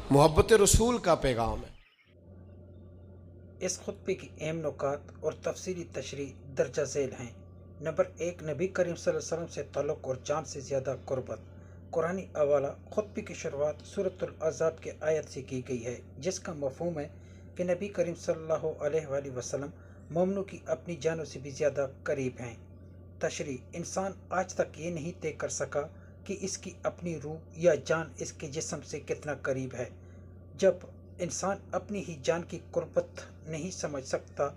محبت رسول کا پیغام ہے۔ اس خطبے کی اہم نکات اور تفصیلی تشریح درجہ ذیل ہیں۔ نمبر 1، نبی کریم صلی اللہ علیہ وسلم سے تعلق اور جان سے زیادہ قربت۔ قرآنی حوالہ: خطبے کی شروعات سورۃ الاحزاب کے آیت سے کی گئی ہے، جس کا مفہوم ہے کہ نبی کریم صلی اللہ علیہ وآلہ وسلم مومنوں کی اپنی جانوں سے بھی زیادہ قریب ہیں۔ تشریح: انسان آج تک یہ نہیں طے کر سکا کہ اس کی اپنی روح یا جان اس کے جسم سے کتنا قریب ہے۔ جب انسان اپنی ہی جان کی قربت نہیں سمجھ سکتا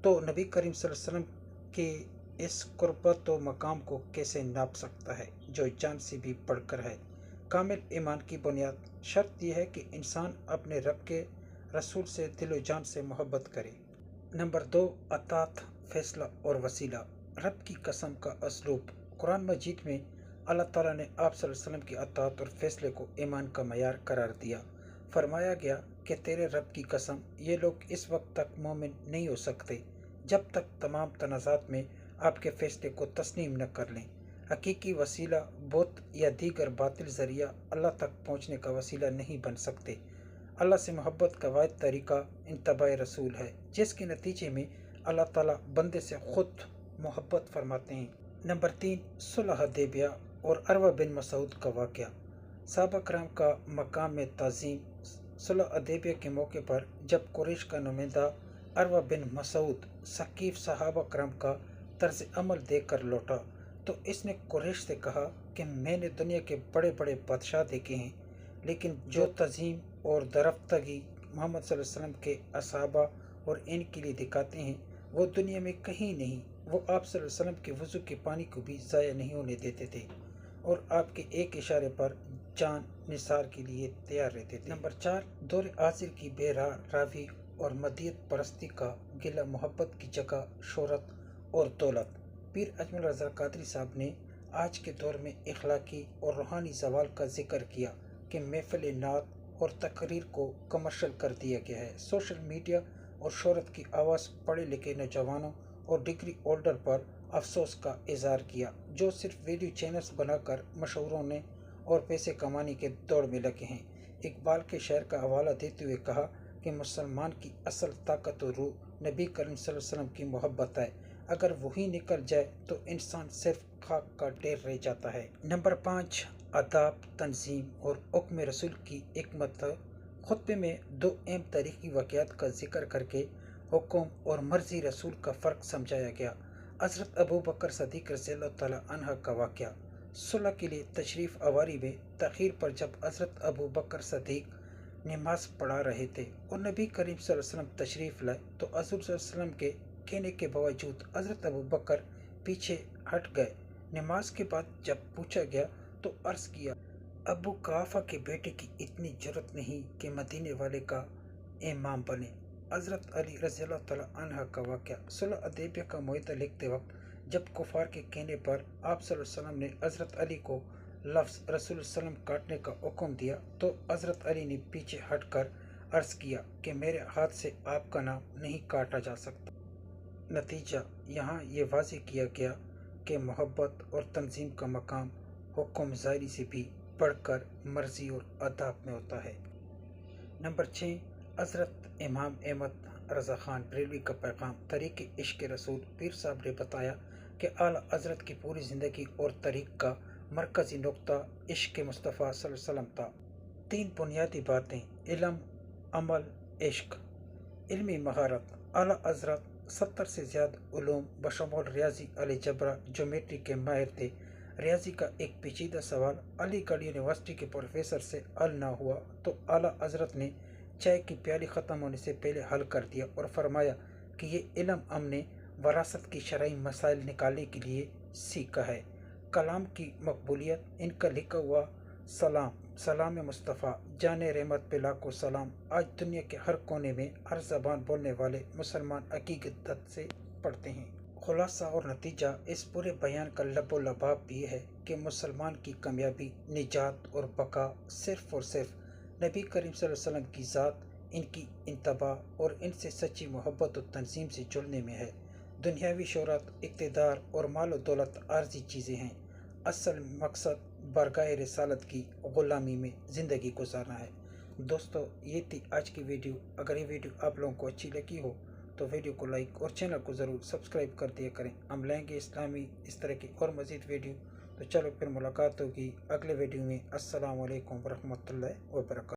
تو نبی کریم صلی اللہ علیہ وسلم کے اس قربت و مقام کو کیسے ناپ سکتا ہے جو جان سے بھی بڑھ کر ہے۔ کامل ایمان کی بنیاد شرط یہ ہے کہ انسان اپنے رب کے رسول سے دل و جان سے محبت کرے۔ نمبر 2، اطاعت، فیصلہ اور وسیلہ۔ رب کی قسم کا اسلوب۔ قرآن مجید میں اللہ تعالیٰ نے آپ صلی اللہ علیہ وسلم کی اطاعت اور فیصلے کو ایمان کا معیار قرار دیا۔ فرمایا گیا کہ تیرے رب کی قسم، یہ لوگ اس وقت تک مومن نہیں ہو سکتے جب تک تمام تنازعات میں آپ کے فیصلے کو تسلیم نہ کر لیں۔ حقیقی وسیلہ بت یا دیگر باطل ذریعہ اللہ تک پہنچنے کا وسیلہ نہیں بن سکتے۔ اللہ سے محبت کا واحد طریقہ اتباع رسول ہے، جس کے نتیجے میں اللہ تعالیٰ بندے سے خود محبت فرماتے ہیں۔ نمبر 3، صلح حدیبیہ اور عروہ بن مسعود کا واقعہ۔ صحابہ کرام کا مقام میں تعظیم۔ صلح حدیبیہ کے موقع پر جب قریش کا نمائندہ عروہ بن مسعود ثقیف صحابہ کرام کا طرز عمل دیکھ کر لوٹا تو اس نے قریش سے کہا کہ میں نے دنیا کے بڑے بڑے بادشاہ دیکھے ہیں، لیکن جو تعظیم اور درفتگی محمد صلی اللہ علیہ وسلم کے اصحابہ اور ان کے لیے دکھاتے ہیں وہ دنیا میں کہیں نہیں۔ وہ آپ صلی اللہ علیہ وسلم کے وضو کے پانی کو بھی ضائع نہیں ہونے دیتے تھے اور آپ کے ایک اشارے پر جان نثار کے لیے تیار رہتے تھے۔ نمبر 4، دور حاضر کی بے راوی اور مدیت پرستی کا گلہ محبت کی جگہ شہرت اور دولت۔ پیر اجمل رضا قادری صاحب نے آج کے دور میں اخلاقی اور روحانی زوال کا ذکر کیا کہ محفل نعت اور تقریر کو کمرشل کر دیا گیا ہے۔ سوشل میڈیا اور شہرت کی آواز پڑھے لکھے نوجوانوں اور ڈگری ہولڈر پر افسوس کا اظہار کیا جو صرف ویڈیو چینلز بنا کر مشہور ہونے اور پیسے کمانے کے دوڑ میں لگے ہیں۔ اقبال کے شعر کا حوالہ دیتے ہوئے کہا کہ مسلمان کی اصل طاقت و روح نبی کریم صلی اللہ علیہ وسلم کی محبت ہے، اگر وہی نکل جائے تو انسان صرف خاک کا ڈھیر رہ جاتا ہے۔ نمبر 5، آداب، تنظیم اور حکم رسول کی حکمت۔ خطبے میں 2 اہم تاریخی واقعات کا ذکر کر کے حکم اور مرضی رسول کا فرق سمجھایا گیا۔ حضرت ابو بکر صدیق رضی اللہ تعالیٰ عنہ کا واقعہ۔ صلح کے لیے تشریف آوری میں تاخیر پر جب حضرت ابو بکر صدیق نماز پڑھا رہے تھے اور نبی کریم صلی اللہ علیہ وسلم تشریف لائے تو حضور صلی اللہ علیہ وسلم کے کہنے کے باوجود حضرت ابو بکر پیچھے ہٹ گئے۔ نماز کے بعد جب پوچھا گیا تو عرض کیا، ابو قحافہ کے بیٹے کی اتنی جرأت نہیں کہ مدینے والے کا امام بنے۔ حضرت علی رضی اللہ تعالیٰ عنہ کا واقعہ۔ صلح حدیبیہ کا معاہدہ لکھتے وقت جب کفار کے کہنے پر آپ صلی اللہ علیہ وسلم نے حضرت علی کو لفظ رسول اللہ علیہ وسلم کاٹنے کا حکم دیا تو حضرت علی نے پیچھے ہٹ کر عرض کیا کہ میرے ہاتھ سے آپ کا نام نہیں کاٹا جا سکتا۔ نتیجہ یہاں یہ واضح کیا گیا کہ محبت اور تنظیم کا مقام حکم ظاہری سے بھی بڑھ کر مرضی اور آداب میں ہوتا ہے۔ نمبر 6، حضرت امام احمد رضا خان بریلوی کا پیغام۔ طریق عشق رسول۔ پیر صاحب نے بتایا کہ اعلیٰ حضرت کی پوری زندگی اور طریق کا مرکزی نقطہ عشق مصطفیٰ صلی اللہ علیہ وسلم تھا۔ 3 بنیادی باتیں، علم، عمل، عشق۔ علمی مہارت۔ اعلیٰ حضرت 70 سے زیادہ علوم بشمول ریاضی، الجبرا، جیومیٹری کے ماہر تھے۔ ریاضی کا ایک پیچیدہ سوال علی گڑھ یونیورسٹی کے پروفیسر سے حل نہ ہوا تو اعلیٰ حضرت نے چائے کی پیالی ختم ہونے سے پہلے حل کر دیا اور فرمایا کہ یہ علم ہم نے وراثت کی شرعی مسائل نکالنے کے لیے سیکھا ہے۔ کلام کی مقبولیت۔ ان کا لکھا ہوا سلام مصطفیٰ جان رحمت پہ لاکھوں سلام آج دنیا کے ہر کونے میں ہر زبان بولنے والے مسلمان حقیقت سے پڑھتے ہیں۔ خلاصہ اور نتیجہ اس پورے بیان کا لب و لباب بھی ہے کہ مسلمان کی کامیابی، نجات اور بقا صرف اور صرف نبی کریم صلی اللہ علیہ وسلم کی ذات، ان کی اتباع اور ان سے سچی محبت و تنظیم سے جڑنے میں ہے۔ دنیاوی شہرت، اقتدار اور مال و دولت عارضی چیزیں ہیں، اصل مقصد بارگاہ رسالت کی غلامی میں زندگی گزارنا ہے۔ دوستو، یہ تھی آج کی ویڈیو۔ اگر یہ ویڈیو آپ لوگوں کو اچھی لگی ہو تو ویڈیو کو لائک اور چینل کو ضرور سبسکرائب کر دیا کریں۔ ہم لائیں گے اسلامی اس طرح کی اور مزید ویڈیو، تو چلو پھر ملاقات ہوگی اگلے ویڈیو میں۔ السلام علیکم ورحمۃ اللہ وبرکاتہ۔